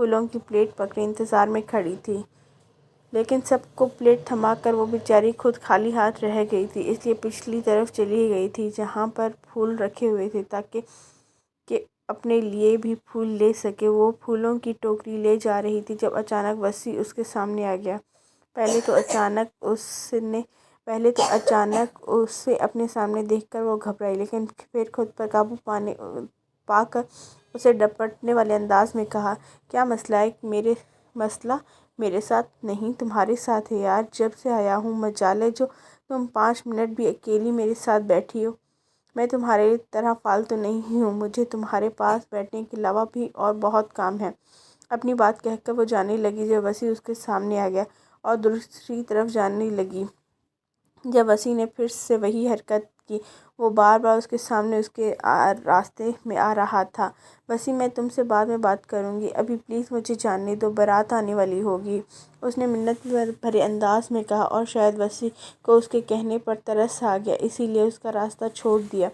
پھولوں کی پلیٹ پکڑے انتظار میں کھڑی تھی، لیکن سب کو پلیٹ تھما کر وہ بیچاری خود خالی ہاتھ رہ گئی تھی، اس لیے پچھلی طرف چلی گئی تھی جہاں پر پھول رکھے ہوئے تھے تاکہ کہ اپنے لیے بھی پھول لے سکے۔ وہ پھولوں کی ٹوکری لے جا رہی تھی جب اچانک وسیع اس کے سامنے آ گیا۔ پہلے تو اچانک اسے اپنے سامنے دیکھ کر وہ گھبرائی، لیکن پھر خود پر قابو پا کر اسے ڈپٹنے والے انداز میں کہا، کیا مسئلہ ہے؟ مسئلہ میرے ساتھ نہیں تمہارے ساتھ ہے یار، جب سے آیا ہوں مجال ہے جو تم 5 منٹ بھی اکیلی میرے ساتھ بیٹھی ہو۔ میں تمہاری طرح فالتو نہیں ہوں، مجھے تمہارے پاس بیٹھنے کے علاوہ بھی اور بہت کام ہے۔ اپنی بات کہہ کر وہ جانے لگی جب وسیع اس کے سامنے آ گیا اور دوسری طرف جانے لگی جب وسیع نے پھر سے وہی حرکت کی۔ وہ بار بار اس کے سامنے اس کے راستے میں آ رہا تھا۔ وسیع، میں تم سے بعد میں بات کروں گی، ابھی پلیز مجھے جانے دو، بارات آنے والی ہوگی، اس نے منت بھرے انداز میں کہا، اور شاید وسیع کو اس کے کہنے پر ترس آ گیا، اسی لیے اس کا راستہ چھوڑ دیا۔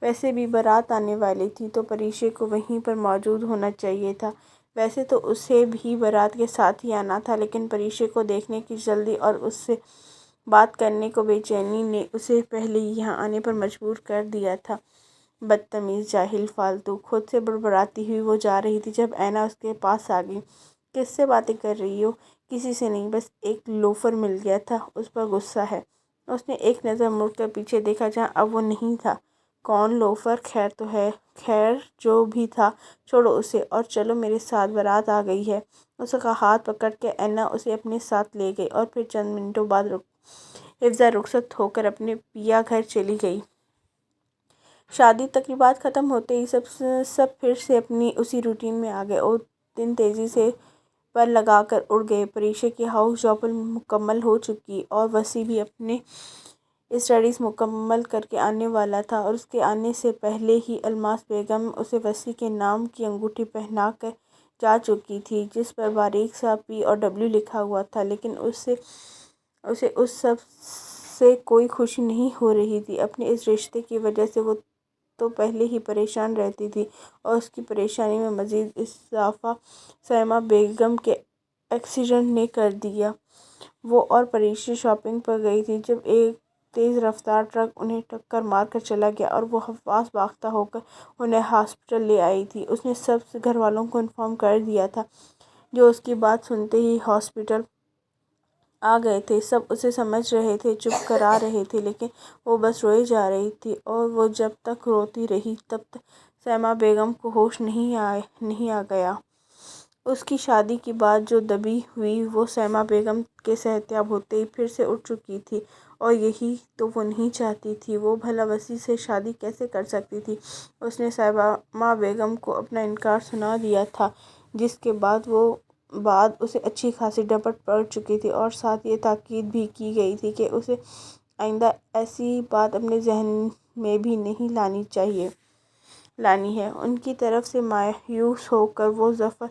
ویسے بھی بارات آنے والی تھی تو پریشے کو وہیں پر موجود ہونا چاہیے تھا۔ ویسے تو اسے بھی بارات کے ساتھ ہی آنا تھا، لیکن پریشے کو دیکھنے کی جلدی اور اس سے بات کرنے کو بے چینی نے اسے پہلے ہی یہاں آنے پر مجبور کر دیا تھا۔ بدتمیز، جاہل، فالتو، خود سے بڑبڑاتی ہوئی وہ جا رہی تھی جب اینا اس کے پاس آ گئی۔ کس سے باتیں کر رہی ہو؟ کسی سے نہیں، بس ایک لوفر مل گیا تھا، اس پر غصہ ہے۔ اس نے ایک نظر مڑ کر پیچھے دیکھا جہاں اب وہ نہیں تھا۔ کون لوفر؟ خیر تو ہے، خیر جو بھی تھا چھوڑو اسے اور چلو میرے ساتھ، بارات آ گئی ہے۔ اس کا ہاتھ پکڑ کے اینا اسے اپنے ساتھ لے گئی اور پھر چند منٹوں بعد حفظہ رخصت ہو کر اپنے پیا گھر چلی گئی۔ شادی تقریبات ختم ہوتے ہی سب پھر سے اپنی اسی روٹین میں آ گئے اور دن تیزی سے پر لگا کر اڑ گئے۔ پریشے کی ہاؤس جاپل مکمل ہو چکی اور وسیع بھی اپنے اسٹڈیز مکمل کر کے آنے والا تھا، اور اس کے آنے سے پہلے ہی الماس بیگم اسے وسیع کے نام کی انگوٹھی پہنا کر جا چکی تھی جس پر باریک سا POW لکھا ہوا تھا، لیکن اسے اس سب سے کوئی خوشی نہیں ہو رہی تھی۔ اپنے اس رشتے کی وجہ سے وہ تو پہلے ہی پریشان رہتی تھی، اور اس کی پریشانی میں مزید اضافہ سائمہ بیگم کے ایکسیڈنٹ نے کر دیا۔ وہ اور پریشی شاپنگ پر گئی تھی جب ایک تیز رفتار ٹرک انہیں ٹکر مار کر چلا گیا اور وہ حواس باختہ ہو کر انہیں ہاسپٹل لے آئی تھی۔ اس نے سب گھر والوں کو انفارم کر دیا تھا، جو اس کی بات سنتے ہی ہاسپٹل آ گئے تھے۔ سب اسے سمجھ رہے تھے، چپ کرا رہے تھے، لیکن وہ بس روئے جا رہی تھی، اور وہ جب تک روتی رہی تب تک سائمہ بیگم کو ہوش نہیں آ گیا۔ اس کی شادی کی بات جو دبی ہوئی وہ سائمہ بیگم کے صحتیاب ہوتے ہی پھر سے اٹھ چکی تھی، اور یہی تو وہ نہیں چاہتی تھی۔ وہ بھلا وسیع سے شادی کیسے کر سکتی تھی؟ اس نے سائمہ بیگم کو اپنا انکار سنا دیا تھا، جس کے بعد اسے اچھی خاصی ڈپٹ پڑ چکی تھی، اور ساتھ یہ تاکید بھی کی گئی تھی کہ اسے آئندہ ایسی بات اپنے ذہن میں بھی نہیں لانی ہے۔ ان کی طرف سے مایوس ہو کر وہ ظفر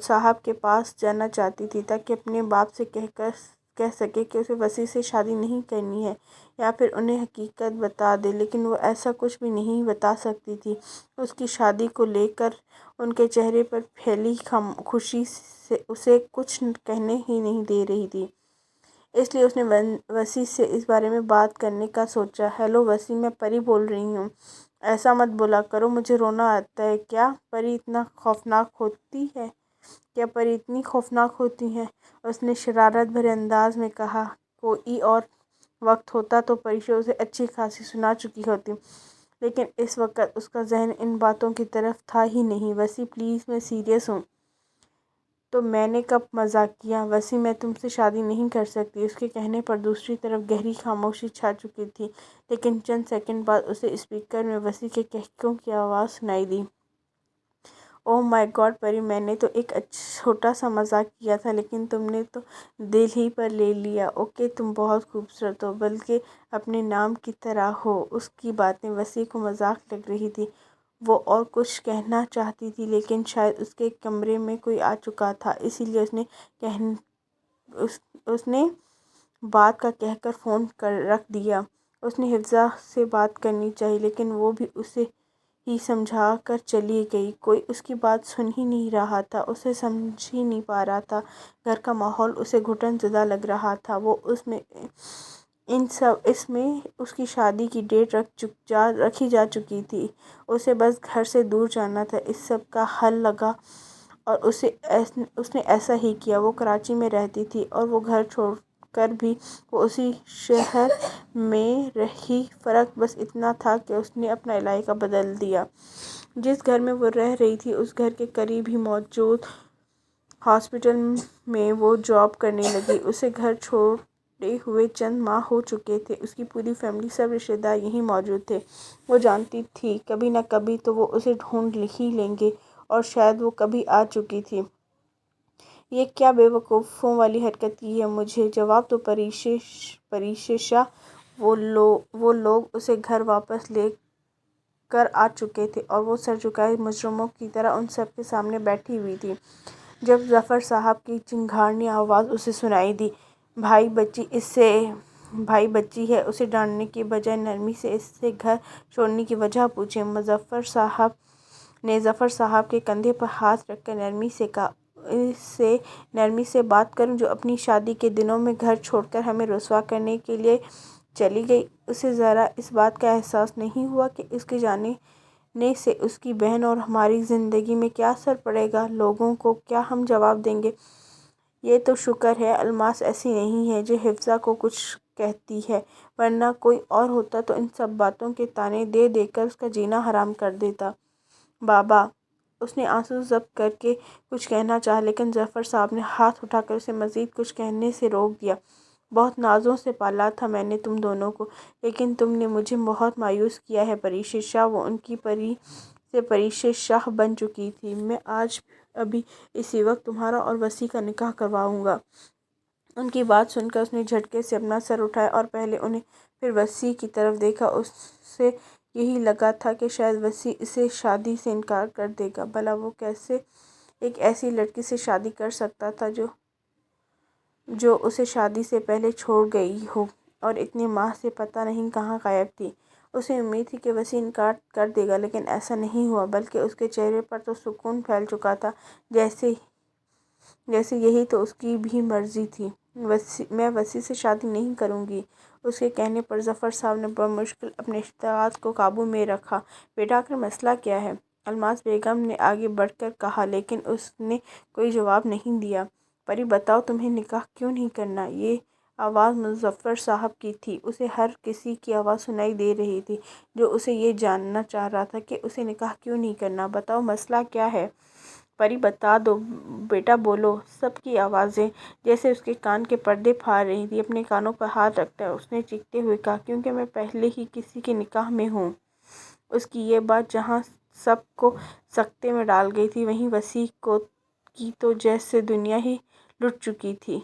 صاحب کے پاس جانا چاہتی تھی تاکہ اپنے باپ سے کہہ سکے کہ اسے وسیع سے شادی نہیں کرنی ہے، یا پھر انہیں حقیقت بتا دے، لیکن وہ ایسا کچھ بھی نہیں بتا سکتی تھی۔ اس کی شادی کو لے کر ان کے چہرے پر پھیلی خوشی اسے کچھ کہنے ہی نہیں دے رہی تھی، اس لیے اس نے وسیع سے اس بارے میں بات کرنے کا سوچا۔ ہیلو وسیع، میں پری بول رہی ہوں۔ ایسا مت بولا کرو، مجھے رونا آتا ہے۔ کیا پری اتنی خوفناک ہوتی ہیں؟ اس نے شرارت بھرے انداز میں کہا۔ کوئی اور وقت ہوتا تو پریشا اسے اچھی خاصی سنا چکی ہوتی، لیکن اس وقت اس کا ذہن ان باتوں کی طرف تھا ہی نہیں۔ وسیع پلیز، میں سیریس ہوں۔ تو میں نے کب مذاق کیا؟ وسیع، میں تم سے شادی نہیں کر سکتی۔ اس کے کہنے پر دوسری طرف گہری خاموشی چھا چکی تھی، لیکن چند سیکنڈ بعد اسے اسپیکر میں وسیع کے کہکیوں کی آواز سنائی دی۔ اوہ مائی گاڈ پری، میں نے تو ایک چھوٹا سا مذاق کیا تھا، لیکن تم نے تو دل ہی پر لے لیا۔ اوکے، تم بہت خوبصورت ہو، بلکہ اپنے نام کی طرح ہو۔ اس کی باتیں وسیع کو مذاق لگ رہی تھیں۔ وہ اور کچھ کہنا چاہتی تھی، لیکن شاید اس کے کمرے میں کوئی آ چکا تھا، اسی لیے اس نے بات کا کہہ کر فون رکھ دیا۔ اس نے حفظہ سے بات کرنی چاہی، لیکن وہ بھی اسے ہی سمجھا کر چلی گئی۔ کوئی اس کی بات سن ہی نہیں رہا تھا، اسے سمجھ ہی نہیں پا رہا تھا۔ گھر کا ماحول اسے گھٹن زدہ لگ رہا تھا۔ وہ اس میں اس کی شادی کی ڈیٹ رکھی جا چکی تھی۔ اسے بس گھر سے دور جانا تھا، اس سب کا حل لگا اور اس نے ایسا ہی کیا۔ وہ کراچی میں رہتی تھی اور وہ گھر چھوڑ کر بھی وہ اسی شہر میں رہی، فرق بس اتنا تھا کہ اس نے اپنا علاقہ بدل دیا۔ جس گھر میں وہ رہ رہی تھی اس گھر کے قریب ہی موجود ہاسپٹل میں وہ جاب کرنے لگی۔ اسے گھر چھوڑے ہوئے چند ماہ ہو چکے تھے۔ اس کی پوری فیملی، سب رشتہ دار یہیں موجود تھے۔ وہ جانتی تھی کبھی نہ کبھی تو وہ اسے ڈھونڈ ہی لیں گے، اور شاید وہ کبھی آ چکی تھی۔ یہ کیا بے وقوفوں والی حرکت کی ہے مجھے؟ جواب تو پریشا، وہ لوگ اسے گھر واپس لے کر آ چکے تھے اور وہ سر جھکائے مجرموں کی طرح ان سب کے سامنے بیٹھی ہوئی تھی، جب ظفر صاحب کی چنگھاڑی آواز اسے سنائی دی۔ بھائی بچی ہے، اسے ڈانٹنے کی بجائے نرمی سے اس سے گھر چھوڑنے کی وجہ پوچھی۔ مظفر صاحب نے ظفر صاحب کے کندھے پر ہاتھ رکھ کر نرمی سے کہا، اس سے نرمی سے بات کروں جو اپنی شادی کے دنوں میں گھر چھوڑ کر ہمیں رسوا کرنے کے لیے چلی گئی؟ اسے ذرا اس بات کا احساس نہیں ہوا کہ اس کے جانے سے اس کی بہن اور ہماری زندگی میں کیا اثر پڑے گا؟ لوگوں کو کیا ہم جواب دیں گے؟ یہ تو شکر ہے الماس ایسی نہیں ہے جو حفصہ کو کچھ کہتی ہے، ورنہ کوئی اور ہوتا تو ان سب باتوں کے طعنے دے دے کر اس کا جینا حرام کر دیتا۔ بابا، اس نے آنسو ضبط کر کے کچھ کہنا چاہا، لیکن ظفر صاحب نے ہاتھ اٹھا کر اسے مزید کچھ کہنے سے روک دیا۔ بہت نازوں سے پالا تھا میں نے تم دونوں کو، لیکن تم نے مجھے بہت مایوس کیا ہے پریشا۔ وہ ان کی پری سے پریشا بن چکی تھی۔ میں آج ابھی اسی وقت تمہارا اور وسیع کا نکاح کرواؤں گا۔ ان کی بات سن کر اس نے جھٹکے سے اپنا سر اٹھایا اور پہلے انہیں پھر وسیع کی طرف دیکھا۔ اسے یہی لگا تھا کہ شاید وسیع اسے شادی سے انکار کر دے گا۔ بھلا وہ کیسے ایک ایسی لڑکی سے شادی کر سکتا تھا جو اسے شادی سے پہلے چھوڑ گئی ہو اور اتنے ماہ سے پتہ نہیں کہاں غائب تھی؟ اسے امید تھی کہ وسیع انکار کر دے گا، لیکن ایسا نہیں ہوا، بلکہ اس کے چہرے پر تو سکون پھیل چکا تھا، جیسے یہی تو اس کی بھی مرضی تھی۔ میں وسیع سے شادی نہیں کروں گی۔ اس کے کہنے پر ظفر صاحب نے بمشکل اپنے اشتعال کو قابو میں رکھا۔ بیٹا آخر مسئلہ کیا ہے؟ الماس بیگم نے آگے بڑھ کر کہا، لیکن اس نے کوئی جواب نہیں دیا۔ پری بتاؤ، تمہیں نکاح کیوں نہیں کرنا؟ یہ آواز مظفر صاحب کی تھی۔ اسے ہر کسی کی آواز سنائی دے رہی تھی جو اسے یہ جاننا چاہ رہا تھا کہ اسے نکاح کیوں نہیں کرنا۔ بتاؤ مسئلہ کیا ہے؟ پری بتا دو بیٹا، بولو۔ سب کی آوازیں جیسے اس کے کان کے پردے پھاڑ رہی تھیں۔ اپنے کانوں پر ہاتھ رکھ کر اس نے چیختے ہوئے کہا، کیونکہ میں پہلے ہی کسی کے نکاح میں ہوں۔ اس کی یہ بات جہاں سب کو سکتے میں ڈال گئی تھی، وہیں وسیع کی تو جیسے دنیا ہی لٹ چکی تھی۔